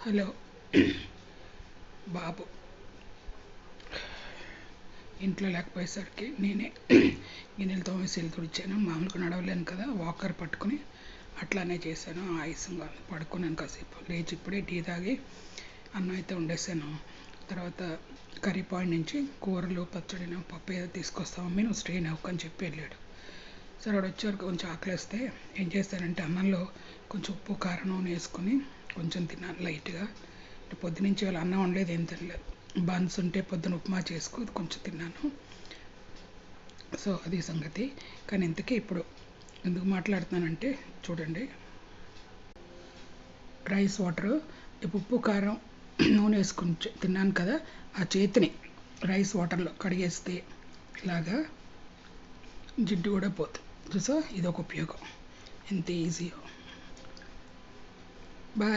Hello బాబు ఇంట్లో లేకపోయేసరికి నేనే గిన్నెలు తోమేసి తుడిచాను. మామూలుగా నడవలేను కదా, వాకర్ పట్టుకుని అట్లానే చేశాను. ఆయాసంగా పడుకున్నాను కాసేపు. లేచి ఇప్పుడే టీ తాగి అన్నం అయితే వండేసాను. తర్వాత కర్రీ పాయింట్ నుంచి కూరలు పచ్చడిను పప్పు ఏదో తీసుకొస్తాం మమ్మీ, నువ్వు స్ట్రెయిన్ అవ్వకని చెప్పి వెళ్ళాడు. సరే వాడు వచ్చారు, కొంచెం ఆకలిస్తే ఏం చేస్తానంటే అన్నంలో కొంచెం ఉప్పు కారం నూనె వేసుకొని కొంచెం తిన్నాను లైట్గా. పొద్దునుంచి వాళ్ళు అన్నం వండలేదు, ఏం తినలేదు. బన్స్ ఉంటే పొద్దున ఉప్మా చేసుకుని కొంచెం తిన్నాను. సో అది సంగతి. కానీ ఇంతకీ ఇప్పుడు ఎందుకు మాట్లాడుతున్నానంటే చూడండి, రైస్ వాటర్ ఇప్పుడు ఉప్పు కారం నూనె వేసుకుని తిన్నాను కదా, ఆ చేతిని రైస్ వాటర్లో కడిగేస్తే ఇలాగా జిడ్డు కూడా పోతుంది. చూసా, ఇది ఒక ఉపయోగం, ఎంత ఈజీయో. బాయ్.